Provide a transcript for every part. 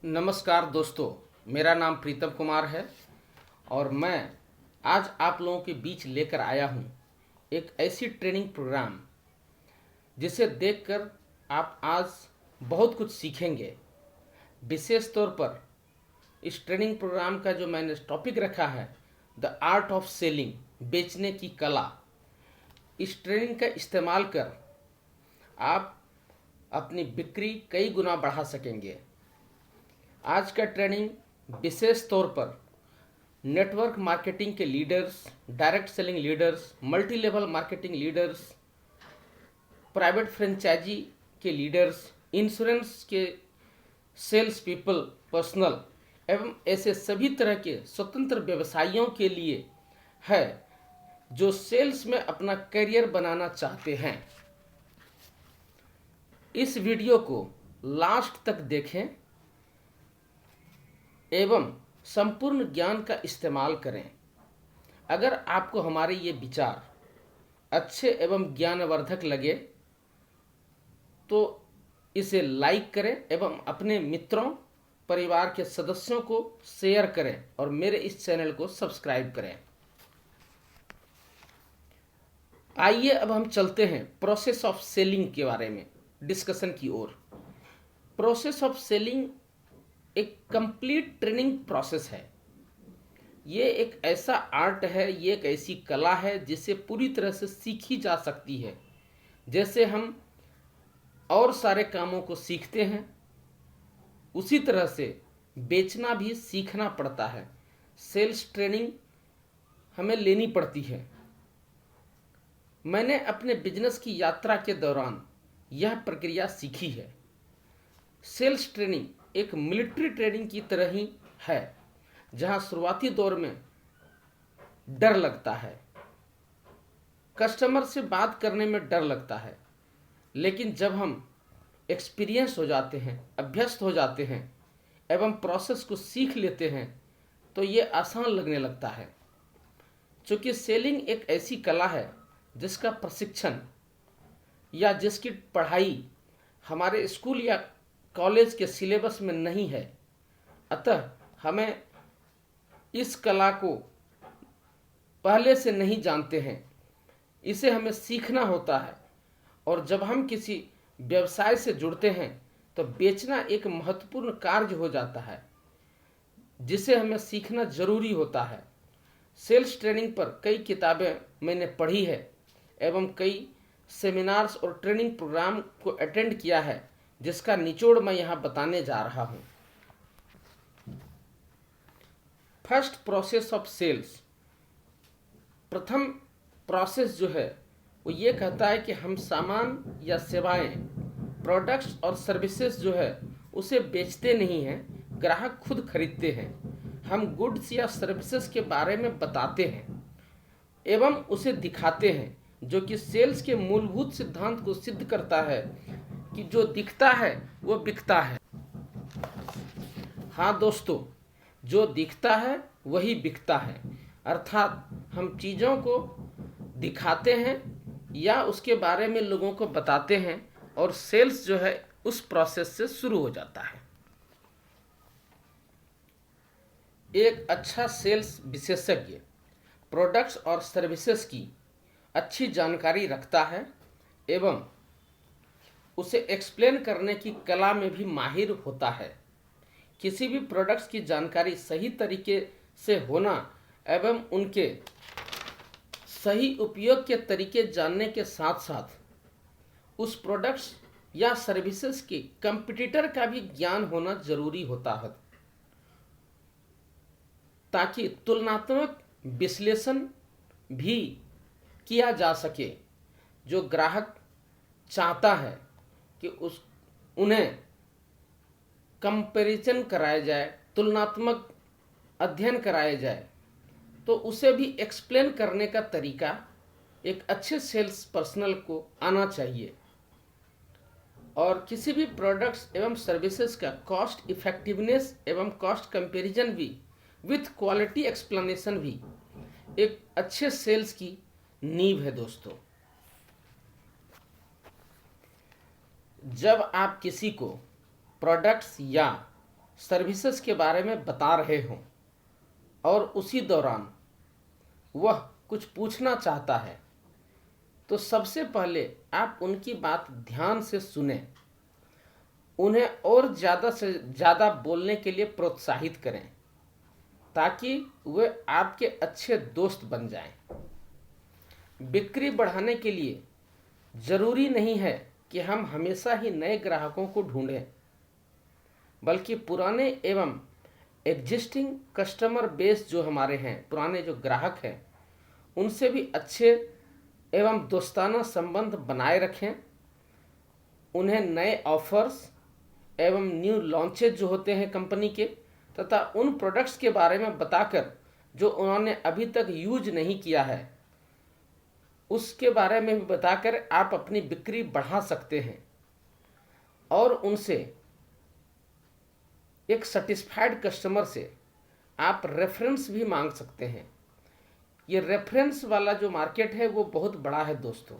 नमस्कार दोस्तों, मेरा नाम प्रीतम कुमार है और मैं आज आप लोगों के बीच लेकर आया हूं एक ऐसी ट्रेनिंग प्रोग्राम जिसे देखकर आप आज बहुत कुछ सीखेंगे। विशेष तौर पर इस ट्रेनिंग प्रोग्राम का जो मैंने टॉपिक रखा है, द आर्ट ऑफ सेलिंग, बेचने की कला। इस ट्रेनिंग का इस्तेमाल कर आप अपनी बिक्री कई गुना बढ़ा सकेंगे। आज का ट्रेनिंग विशेष तौर पर नेटवर्क मार्केटिंग के leaders, direct selling leaders, multi level marketing leaders, private franchisee के लीडर्स, इंश्योरेंस के सेल्स पीपल, पर्सनल एवं ऐसे सभी तरह के स्वतंत्र व्यवसायियों के लिए है जो सेल्स में अपना करियर बनाना चाहते हैं। इस वीडियो को लास्ट तक देखें एवं संपूर्ण ज्ञान का इस्तेमाल करें। अगर आपको हमारे ये विचार अच्छे एवं ज्ञानवर्धक लगे तो इसे लाइक करें एवं अपने मित्रों, परिवार के सदस्यों को शेयर करें और मेरे इस चैनल को सब्सक्राइब करें। आइए अब हम चलते हैं प्रोसेस ऑफ सेलिंग के बारे में डिस्कशन की ओर। प्रोसेस ऑफ सेलिंग एक कंप्लीट ट्रेनिंग प्रोसेस है। ये एक ऐसा आर्ट है, ये एक ऐसी कला है जिसे पूरी तरह से सीखी जा सकती है। जैसे हम और सारे कामों को सीखते हैं, उसी तरह से बेचना भी सीखना पड़ता है। सेल्स ट्रेनिंग हमें लेनी पड़ती है। मैंने अपने बिजनेस की यात्रा के दौरान यह प्रक्रिया सीखी है। सेल्स ट्रेनिंग एक मिलिट्री ट्रेनिंग की तरह ही है, जहां शुरुआती दौर में डर लगता है, कस्टमर से बात करने में डर लगता है, लेकिन जब हम एक्सपीरियंस हो जाते हैं, अभ्यस्त हो जाते हैं एवं प्रोसेस को सीख लेते हैं तो ये आसान लगने लगता है। क्योंकि सेलिंग एक ऐसी कला है जिसका प्रशिक्षण या जिसकी पढ़ाई हमारे स्कूल या कॉलेज के सिलेबस में नहीं है। अतः हमें इस कला को पहले से नहीं जानते हैं, इसे हमें सीखना होता है। और जब हम किसी व्यवसाय से जुड़ते हैं तो बेचना एक महत्वपूर्ण कार्य हो जाता है जिसे हमें सीखना जरूरी होता है। सेल्स ट्रेनिंग पर कई किताबें मैंने पढ़ी है एवं कई सेमिनार्स और ट्रेनिंग प्रोग्राम को अटेंड किया है, जिसका निचोड़ मैं यहाँ बताने जा रहा हूँ। फर्स्ट प्रोसेस ऑफ सेल्स, प्रथम प्रोसेस जो है वो ये कहता है कि हम सामान या सेवाएं, प्रोडक्ट्स और सर्विसेज जो है उसे बेचते नहीं हैं, ग्राहक खुद खरीदते हैं। हम गुड्स या सर्विसेज के बारे में बताते हैं एवं उसे दिखाते हैं, जो कि सेल्स के मूलभूत सिद्धांत को सिद्ध करता है कि जो दिखता है वो बिकता है। हाँ दोस्तों, जो दिखता है वही बिकता है। अर्थात हम चीज़ों को दिखाते हैं या उसके बारे में लोगों को बताते हैं और सेल्स जो है उस प्रोसेस से शुरू हो जाता है। एक अच्छा सेल्स विशेषज्ञ प्रोडक्ट्स और सर्विसेज की अच्छी जानकारी रखता है एवं उसे एक्सप्लेन करने की कला में भी माहिर होता है। किसी भी प्रोडक्ट्स की जानकारी सही तरीके से होना एवं उनके सही उपयोग के तरीके जानने के साथ साथ उस प्रोडक्ट्स या सर्विसेज के कंपटीटर का भी ज्ञान होना जरूरी होता है, ताकि तुलनात्मक विश्लेषण भी किया जा सके। जो ग्राहक चाहता है कि उन्हें कंपैरिजन कराया जाए, तुलनात्मक अध्ययन कराया जाए, तो उसे भी एक्सप्लेन करने का तरीका एक अच्छे सेल्स पर्सनल को आना चाहिए। और किसी भी प्रोडक्ट्स एवं सर्विसेज का कॉस्ट इफेक्टिवनेस एवं कॉस्ट कंपैरिजन भी विथ क्वालिटी एक्सप्लेनेशन भी एक अच्छे सेल्स की नींव है दोस्तों। जब आप किसी को प्रोडक्ट्स या सर्विसेज के बारे में बता रहे हों और उसी दौरान वह कुछ पूछना चाहता है, तो सबसे पहले आप उनकी बात ध्यान से सुनें, उन्हें और ज़्यादा से ज़्यादा बोलने के लिए प्रोत्साहित करें ताकि वे आपके अच्छे दोस्त बन जाएं। बिक्री बढ़ाने के लिए ज़रूरी नहीं है कि हम हमेशा ही नए ग्राहकों को ढूंढें, बल्कि पुराने एवं एग्जिस्टिंग कस्टमर बेस जो हमारे हैं, पुराने जो ग्राहक हैं, उनसे भी अच्छे एवं दोस्ताना संबंध बनाए रखें। उन्हें नए ऑफर्स एवं न्यू लॉन्चेज जो होते हैं कंपनी के, तथा उन प्रोडक्ट्स के बारे में बताकर जो उन्होंने अभी तक यूज नहीं किया है, उसके बारे में भी बताकर आप अपनी बिक्री बढ़ा सकते हैं। और उनसे एक सेटिस्फाइड कस्टमर से आप रेफरेंस भी मांग सकते हैं। ये रेफरेंस वाला जो मार्केट है वो बहुत बड़ा है दोस्तों।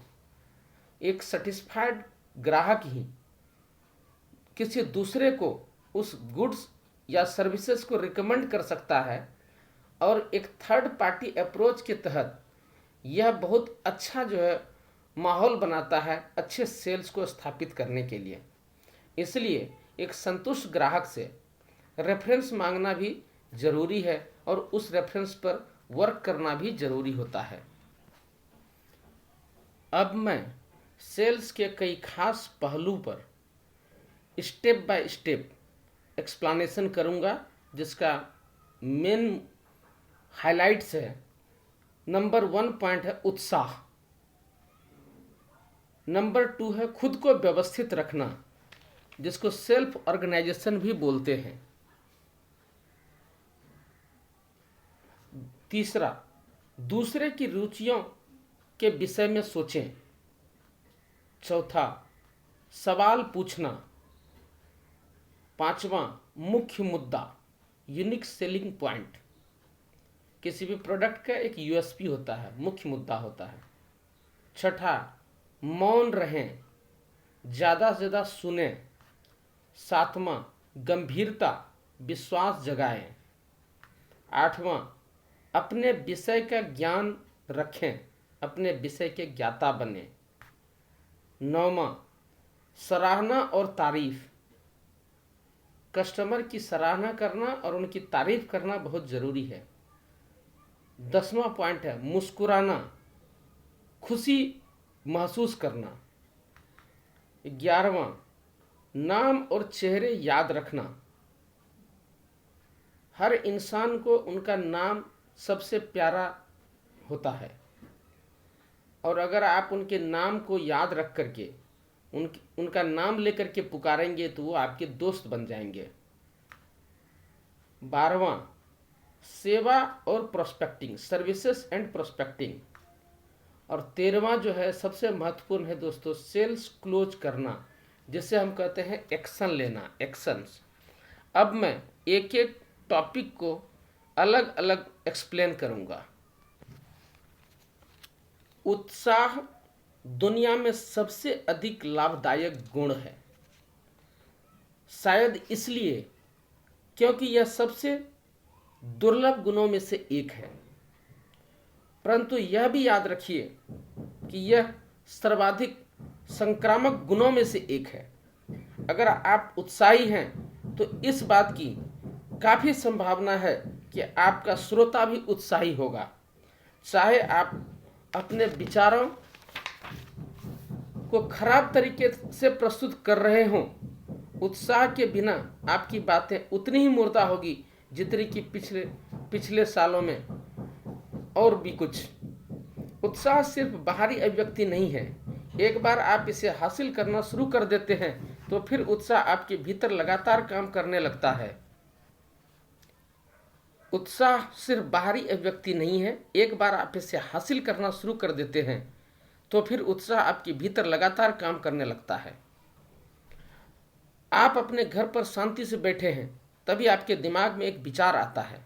एक सेटिस्फाइड ग्राहक ही किसी दूसरे को उस गुड्स या सर्विसेज को रिकमेंड कर सकता है, और एक थर्ड पार्टी अप्रोच के तहत यह बहुत अच्छा जो है माहौल बनाता है अच्छे सेल्स को स्थापित करने के लिए। इसलिए एक संतुष्ट ग्राहक से रेफरेंस मांगना भी ज़रूरी है और उस रेफरेंस पर वर्क करना भी ज़रूरी होता है। अब मैं सेल्स के कई खास पहलू पर स्टेप बाय स्टेप एक्सप्लेनेशन करूंगा, जिसका मेन हाइलाइट्स है। नंबर 1 पॉइंट है उत्साह। नंबर 2 है खुद को व्यवस्थित रखना, जिसको सेल्फ ऑर्गेनाइजेशन भी बोलते हैं। तीसरा, दूसरे की रुचियों के विषय में सोचें। चौथा, सवाल पूछना। पांचवा, मुख्य मुद्दा, यूनिक सेलिंग पॉइंट। किसी भी प्रोडक्ट का एक यूएसपी होता है, मुख्य मुद्दा होता है। छठा, मौन रहें, ज़्यादा से ज़्यादा सुने। सातवां, गंभीरता, विश्वास जगाएं। आठवां, अपने विषय का ज्ञान रखें, अपने विषय के ज्ञाता बने। नौवां, सराहना और तारीफ। कस्टमर की सराहना करना और उनकी तारीफ करना बहुत ज़रूरी है। 10वां पॉइंट है मुस्कुराना, खुशी महसूस करना। 11वां, नाम और चेहरे याद रखना। हर इंसान को उनका नाम सबसे प्यारा होता है, और अगर आप उनके नाम को याद रख करके उनका नाम लेकर के पुकारेंगे तो वो आपके दोस्त बन जाएंगे। 12वां, सेवा और प्रोस्पेक्टिंग, सर्विसेज एंड प्रोस्पेक्टिंग। और 13वां जो है सबसे महत्वपूर्ण है दोस्तों, सेल्स क्लोज करना, जिसे हम कहते हैं एक्शन लेना, एक्शंस। अब मैं एक एक टॉपिक को अलग अलग एक्सप्लेन करूंगा। उत्साह दुनिया में सबसे अधिक लाभदायक गुण है, शायद इसलिए क्योंकि यह सबसे दुर्लभ गुणों में से एक है। परंतु यह भी याद रखिए कि यह सर्वाधिक संक्रामक गुणों में से एक है। अगर आप उत्साही हैं तो इस बात की काफ़ी संभावना है कि आपका श्रोता भी उत्साही होगा। चाहे आप अपने विचारों को खराब तरीके से प्रस्तुत कर रहे हों, उत्साह के बिना आपकी बातें उतनी ही मुर्दा होगी जितनी कि पिछले सालों में। और भी कुछ, उत्साह सिर्फ बाहरी अभिव्यक्ति नहीं है। एक बार आप इसे हासिल करना शुरू कर देते हैं तो फिर उत्साह आपके भीतर लगातार काम करने लगता है। उत्साह सिर्फ बाहरी अभिव्यक्ति नहीं है। एक बार आप इसे हासिल करना शुरू कर देते हैं तो फिर उत्साह आपके भीतर लगातार काम करने लगता है। आप अपने घर पर शांति से बैठे हैं, तभी आपके दिमाग में एक विचार आता है,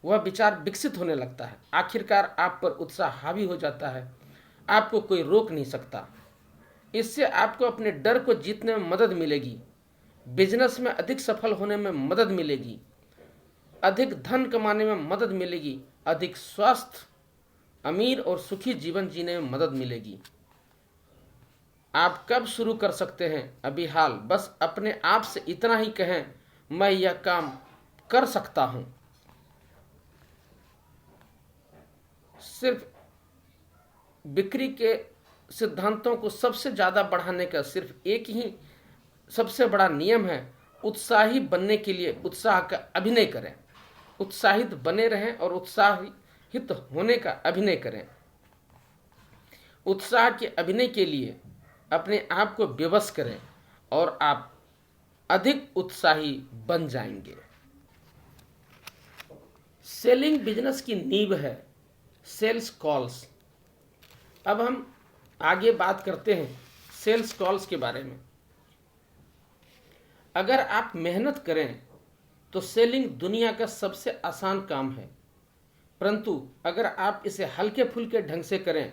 वह विचार विकसित होने लगता है, आखिरकार आप पर उत्साह हावी हो जाता है, आपको कोई रोक नहीं सकता। इससे आपको अपने डर को जीतने में मदद मिलेगी। बिजनेस में अधिक सफल होने में मदद मिलेगी, अधिक धन कमाने में मदद मिलेगी, अधिक स्वस्थ, अमीर और सुखी जीवन जीने में मदद मिलेगी। आप कब शुरू कर सकते हैं? अभी हाल। बस अपने आप से इतना ही कहें, मैं यह काम कर सकता हूं। सिर्फ बिक्री के सिद्धांतों को सबसे ज़्यादा बढ़ाने का सिर्फ एक ही सबसे बड़ा नियम है, उत्साही बनने के लिए उत्साह का अभिनय करें। उत्साहित बने रहें और उत्साहित होने का अभिनय करें। उत्साह के अभिनय के लिए अपने आप को विवश करें और आप अधिक उत्साही बन जाएंगे। सेलिंग बिजनेस की नींव है सेल्स कॉल्स। अब हम आगे बात करते हैं सेल्स कॉल्स के बारे में। अगर आप मेहनत करें तो सेलिंग दुनिया का सबसे आसान काम है, परंतु अगर आप इसे हल्के फुल्के ढंग से करें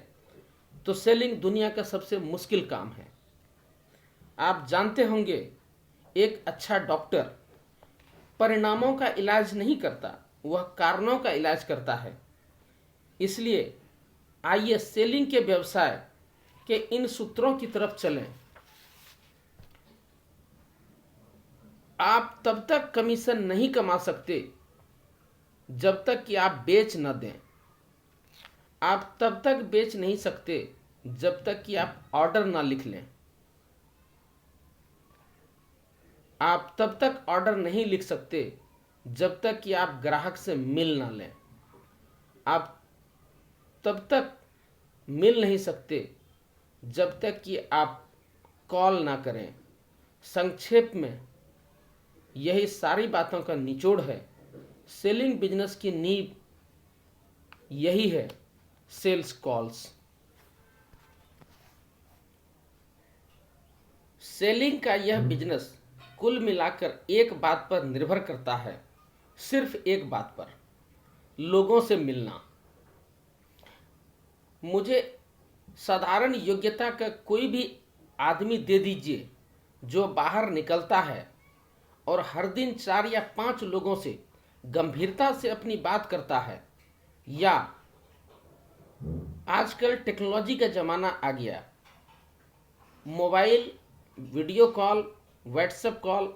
तो सेलिंग दुनिया का सबसे मुश्किल काम है। आप जानते होंगे, एक अच्छा डॉक्टर परिणामों का इलाज नहीं करता, वह कारणों का इलाज करता है। इसलिए आइए सेलिंग के व्यवसाय के इन सूत्रों की तरफ चलें। आप तब तक कमीशन नहीं कमा सकते जब तक कि आप बेच न दें। आप तब तक बेच नहीं सकते जब तक कि आप ऑर्डर ना लिख लें। आप तब तक ऑर्डर नहीं लिख सकते जब तक कि आप ग्राहक से मिल ना लें। आप तब तक मिल नहीं सकते जब तक कि आप कॉल ना करें। संक्षेप में यही सारी बातों का निचोड़ है। सेलिंग बिजनेस की नींव यही है, सेल्स कॉल्स। सेलिंग का यह बिजनेस कुल मिलाकर एक बात पर निर्भर करता है, सिर्फ एक बात पर, लोगों से मिलना। मुझे साधारण योग्यता का कोई भी आदमी दे दीजिए जो बाहर निकलता है और हर दिन 4 या 5 लोगों से गंभीरता से अपनी बात करता है, या आजकल टेक्नोलॉजी का ज़माना आ गया, mobile, video call, WhatsApp call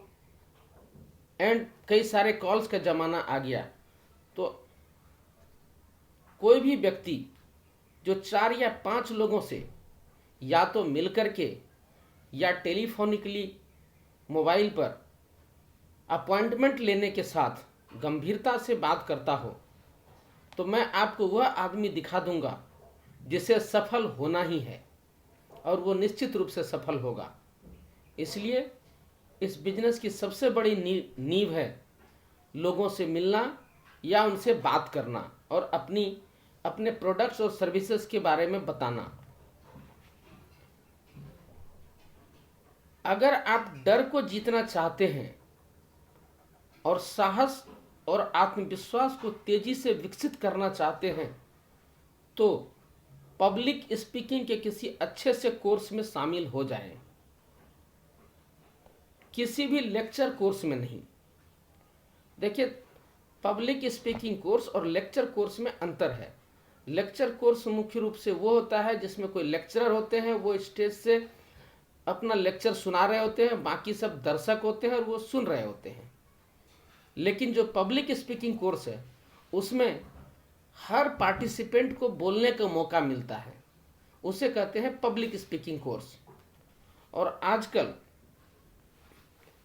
and कई सारे कॉल्स का ज़माना आ गया, तो कोई भी व्यक्ति जो 4 या 5 लोगों से या तो मिल करके या टेलीफोनिकली मोबाइल पर अपॉइंटमेंट लेने के साथ गंभीरता से बात करता हो, तो मैं आपको वह आदमी दिखा दूंगा जिसे सफल होना ही है, और वो निश्चित रूप से सफल होगा। इसलिए इस बिजनेस की सबसे बड़ी नींव है लोगों से मिलना या उनसे बात करना और अपने प्रोडक्ट्स और सर्विसेज के बारे में बताना। अगर आप डर को जीतना चाहते हैं और साहस और आत्मविश्वास को तेजी से विकसित करना चाहते हैं, तो पब्लिक स्पीकिंग के किसी अच्छे से कोर्स में शामिल हो जाएं। किसी भी लेक्चर कोर्स में नहीं। देखिए, पब्लिक स्पीकिंग कोर्स और लेक्चर कोर्स में अंतर है। लेक्चर कोर्स मुख्य रूप से वो होता है जिसमें कोई लेक्चरर होते हैं, वो स्टेज से अपना लेक्चर सुना रहे होते हैं, बाकी सब दर्शक होते हैं और वो सुन रहे होते हैं। लेकिन जो पब्लिक स्पीकिंग कोर्स है, उसमें हर पार्टिसिपेंट को बोलने का मौका मिलता है, उसे कहते हैं पब्लिक स्पीकिंग कोर्स। और आजकल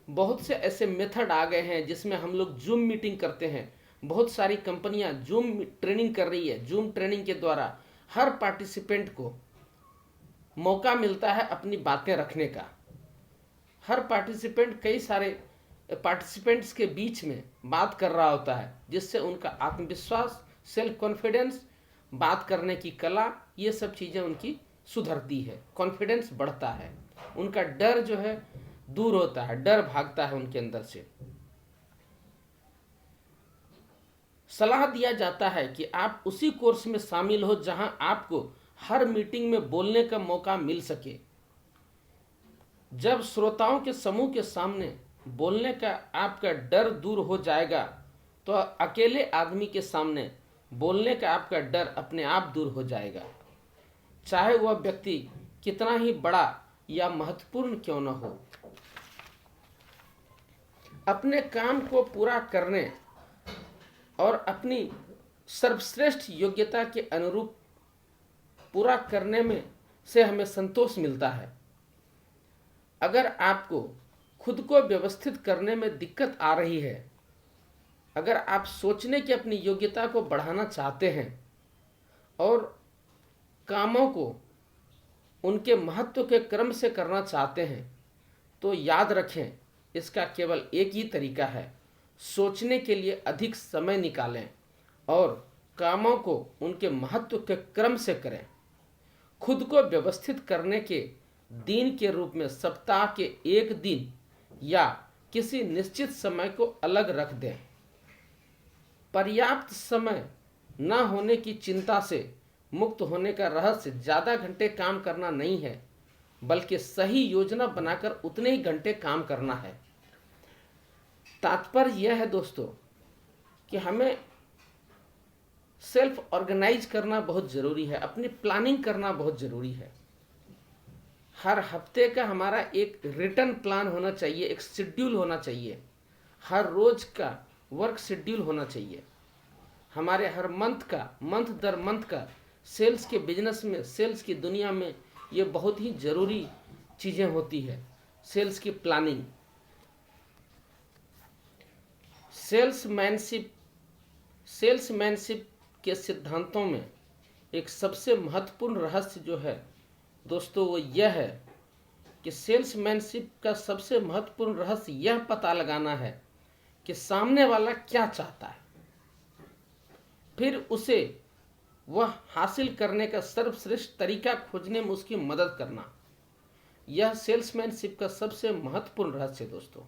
बहुत से ऐसे मेथड आ गए हैं जिसमें हम लोग जूम मीटिंग करते हैं। बहुत सारी कंपनियां जूम ट्रेनिंग कर रही है। जूम ट्रेनिंग के द्वारा हर पार्टिसिपेंट को मौका मिलता है अपनी बातें रखने का। हर पार्टिसिपेंट कई सारे पार्टिसिपेंट्स के बीच में बात कर रहा होता है, जिससे उनका आत्मविश्वास, सेल्फ कॉन्फिडेंस, बात करने की कला, ये सब चीज़ें उनकी सुधरती है, कॉन्फिडेंस बढ़ता है, उनका डर जो है दूर होता है, डर भागता है उनके अंदर से। सलाह दिया जाता है कि आप उसी कोर्स में शामिल हो जहां आपको हर मीटिंग में बोलने का मौका मिल सके। जब श्रोताओं के समूह के सामने बोलने का आपका डर दूर हो जाएगा, तो अकेले आदमी के सामने बोलने का आपका डर अपने आप दूर हो जाएगा, चाहे वह व्यक्ति कितना ही बड़ा या महत्वपूर्ण क्यों न हो। अपने काम को पूरा करने और अपनी सर्वश्रेष्ठ योग्यता के अनुरूप पूरा करने में से हमें संतोष मिलता है। अगर आपको खुद को व्यवस्थित करने में दिक्कत आ रही है, अगर आप सोचने की अपनी योग्यता को बढ़ाना चाहते हैं और कामों को उनके महत्व के क्रम से करना चाहते हैं, तो याद रखें, इसका केवल एक ही तरीका है, सोचने के लिए अधिक समय निकालें और कामों को उनके महत्व के क्रम से करें। खुद को व्यवस्थित करने के दिन के रूप में सप्ताह के एक दिन या किसी निश्चित समय को अलग रख दें। पर्याप्त समय न होने की चिंता से मुक्त होने का रहस्य ज़्यादा घंटे काम करना नहीं है, बल्कि सही योजना बनाकर उतने ही घंटे काम करना है। तात्पर्य यह है दोस्तों कि हमें सेल्फ ऑर्गेनाइज करना बहुत ज़रूरी है, अपनी प्लानिंग करना बहुत ज़रूरी है। हर हफ्ते का हमारा एक रिटर्न प्लान होना चाहिए, एक शेड्यूल होना चाहिए, हर रोज का वर्क शेड्यूल होना चाहिए। हमारे हर मंथ दर मंथ का सेल्स के बिजनेस में, सेल्स की दुनिया में ये बहुत ही ज़रूरी चीज़ें होती है। सेल्स की प्लानिंग, सेल्समैनशिप के सिद्धांतों में एक सबसे महत्वपूर्ण रहस्य जो है दोस्तों, वो यह है कि सेल्समैनशिप का सबसे महत्वपूर्ण रहस्य यह पता लगाना है कि सामने वाला क्या चाहता है, फिर उसे वह हासिल करने का सर्वश्रेष्ठ तरीका खोजने में उसकी मदद करना। यह सेल्समैनशिप का सबसे महत्वपूर्ण रहस्य है दोस्तों।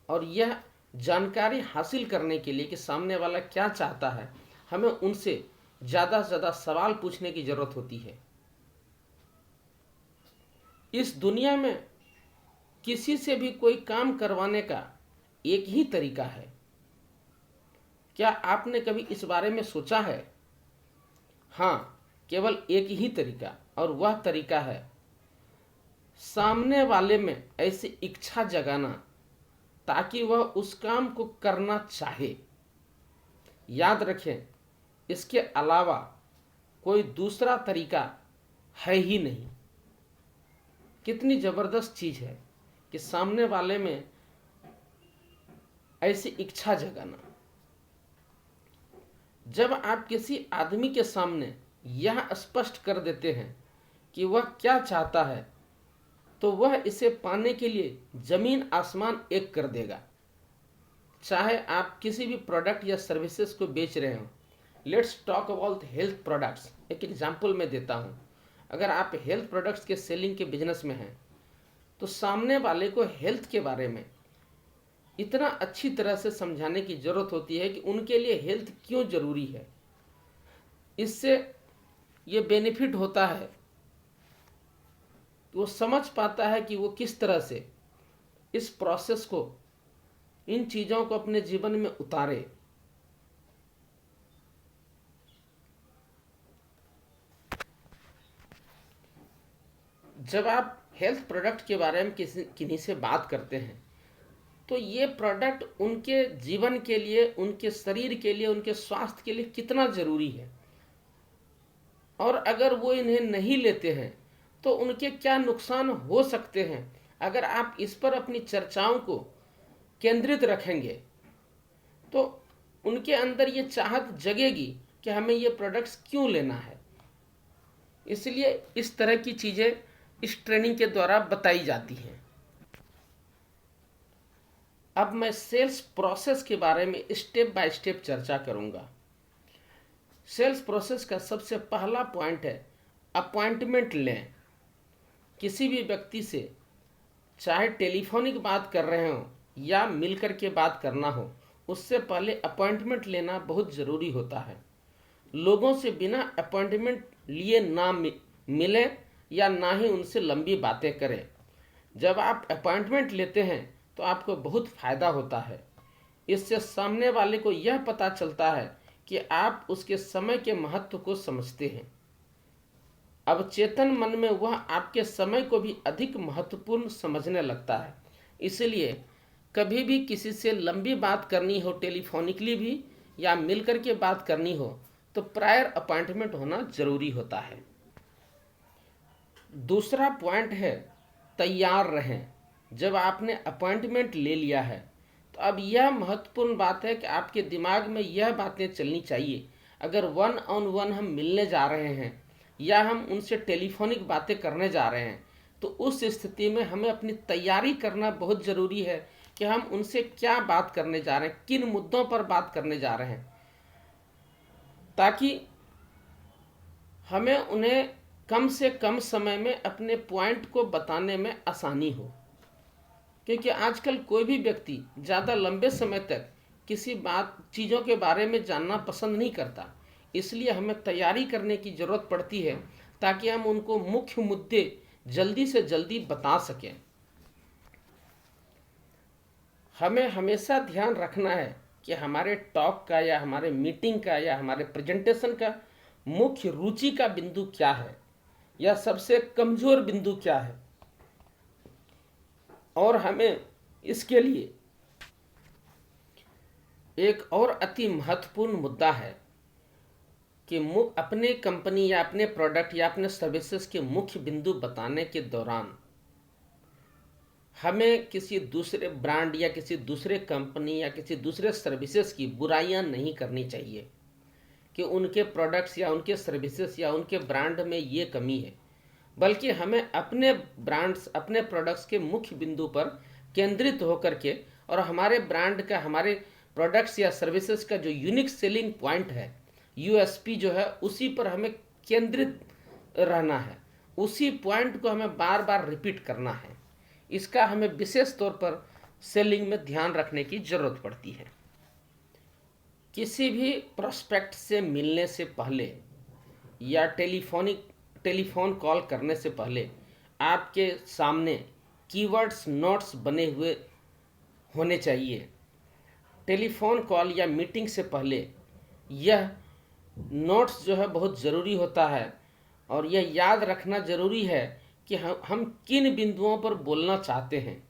और यह जानकारी हासिल करने के लिए कि सामने वाला क्या चाहता है, हमें उनसे ज़्यादा से ज़्यादा सवाल पूछने की ज़रूरत होती है। इस दुनिया में किसी से भी कोई काम करवाने का एक ही तरीका है। क्या आपने कभी इस बारे में सोचा है? हाँ, केवल एक ही तरीका, और वह तरीका है सामने वाले में ऐसी इच्छा जगाना ताकि वह उस काम को करना चाहे। याद रखें, इसके अलावा कोई दूसरा तरीका है ही नहीं। कितनी ज़बरदस्त चीज़ है कि सामने वाले में ऐसी इच्छा जगाना। जब आप किसी आदमी के सामने यह स्पष्ट कर देते हैं कि वह क्या चाहता है, तो वह इसे पाने के लिए जमीन आसमान एक कर देगा। चाहे आप किसी भी प्रोडक्ट या सर्विसेज को बेच रहे हो। Let's talk about health products. एक एग्जांपल मैं देता हूँ। अगर आप हेल्थ प्रोडक्ट्स के सेलिंग के बिजनेस में हैं, तो सामने वाले को हेल्थ के बारे में इतना अच्छी तरह से समझाने की ज़रूरत होती है कि उनके लिए हेल्थ क्यों ज़रूरी है। इससे ये बेनिफिट होता है, वो समझ पाता है कि वो किस तरह से इस प्रोसेस को, इन चीज़ों को अपने जीवन में उतारे। जब आप हेल्थ प्रोडक्ट के बारे में किन्हीं से बात करते हैं, तो ये प्रोडक्ट उनके जीवन के लिए, उनके शरीर के लिए, उनके स्वास्थ्य के लिए कितना ज़रूरी है, और अगर वो इन्हें नहीं लेते हैं तो उनके क्या नुकसान हो सकते हैं। अगर आप इस पर अपनी चर्चाओं को केंद्रित रखेंगे, तो उनके अंदर ये चाहत जगेगी कि हमें ये प्रोडक्ट्स क्यों लेना है। इसलिए इस तरह की चीज़ें इस ट्रेनिंग के द्वारा बताई जाती हैं। अब मैं सेल्स प्रोसेस के बारे में स्टेप बाय स्टेप चर्चा करूंगा। सेल्स प्रोसेस का सबसे पहला पॉइंट है अपॉइंटमेंट लें। किसी भी व्यक्ति से चाहे टेलीफोनिक बात कर रहे हो या मिलकर के बात करना हो, उससे पहले अपॉइंटमेंट लेना बहुत ज़रूरी होता है। लोगों से बिना अपॉइंटमेंट लिए ना मिलें या ना ही उनसे लंबी बातें करें। जब आप अपॉइंटमेंट लेते हैं तो आपको बहुत फायदा होता है। इससे सामने वाले को यह पता चलता है कि आप उसके समय के महत्व को समझते हैं। अवचेतन मन में वह आपके समय को भी अधिक महत्वपूर्ण समझने लगता है। इसलिए कभी भी किसी से लंबी बात करनी हो, टेलीफोनिकली भी या मिलकर के बात करनी हो, तो प्रायर अपॉइंटमेंट होना जरूरी होता है। दूसरा पॉइंट है तैयार रहें। जब आपने अपॉइंटमेंट ले लिया है तो अब यह महत्वपूर्ण बात है कि आपके दिमाग में यह बातें चलनी चाहिए। अगर 1-on-1 हम मिलने जा रहे हैं या हम उनसे टेलीफोनिक बातें करने जा रहे हैं, तो उस स्थिति में हमें अपनी तैयारी करना बहुत ज़रूरी है कि हम उनसे क्या बात करने जा रहे हैं, किन मुद्दों पर बात करने जा रहे हैं, ताकि हमें उन्हें कम से कम समय में अपने पॉइंट को बताने में आसानी हो। क्योंकि आजकल कोई भी व्यक्ति ज़्यादा लंबे समय तक किसी चीज़ों के बारे में जानना पसंद नहीं करता। इसलिए हमें तैयारी करने की ज़रूरत पड़ती है ताकि हम उनको मुख्य मुद्दे जल्दी से जल्दी बता सकें। हमें हमेशा ध्यान रखना है कि हमारे टॉक का या हमारे मीटिंग का या हमारे प्रेजेंटेशन का मुख्य रुचि का बिंदु क्या है या सबसे कमज़ोर बिंदु क्या है। और हमें इसके लिए एक और अति महत्वपूर्ण मुद्दा है कि अपने कंपनी या अपने प्रोडक्ट या अपने सर्विसेज के मुख्य बिंदु बताने के दौरान हमें किसी दूसरे ब्रांड या किसी दूसरे कंपनी या किसी दूसरे सर्विसेज की बुराइयां नहीं करनी चाहिए कि उनके प्रोडक्ट्स या उनके सर्विसेज या उनके ब्रांड में ये कमी है, बल्कि हमें अपने ब्रांड्स, अपने प्रोडक्ट्स के मुख्य बिंदु पर केंद्रित होकर के और हमारे ब्रांड का, हमारे प्रोडक्ट्स या सर्विसेज का जो यूनिक सेलिंग पॉइंट है, यूएसपी जो है, उसी पर हमें केंद्रित रहना है। उसी पॉइंट को हमें बार बार रिपीट करना है। इसका हमें विशेष तौर पर सेलिंग में ध्यान रखने की जरूरत पड़ती है। किसी भी प्रोस्पेक्ट से मिलने से पहले या टेलीफोन कॉल करने से पहले आपके सामने कीवर्ड्स, नोट्स बने हुए होने चाहिए। टेलीफोन कॉल या मीटिंग से पहले यह नोट्स जो है बहुत ज़रूरी होता है और यह याद रखना ज़रूरी है कि हम किन बिंदुओं पर बोलना चाहते हैं।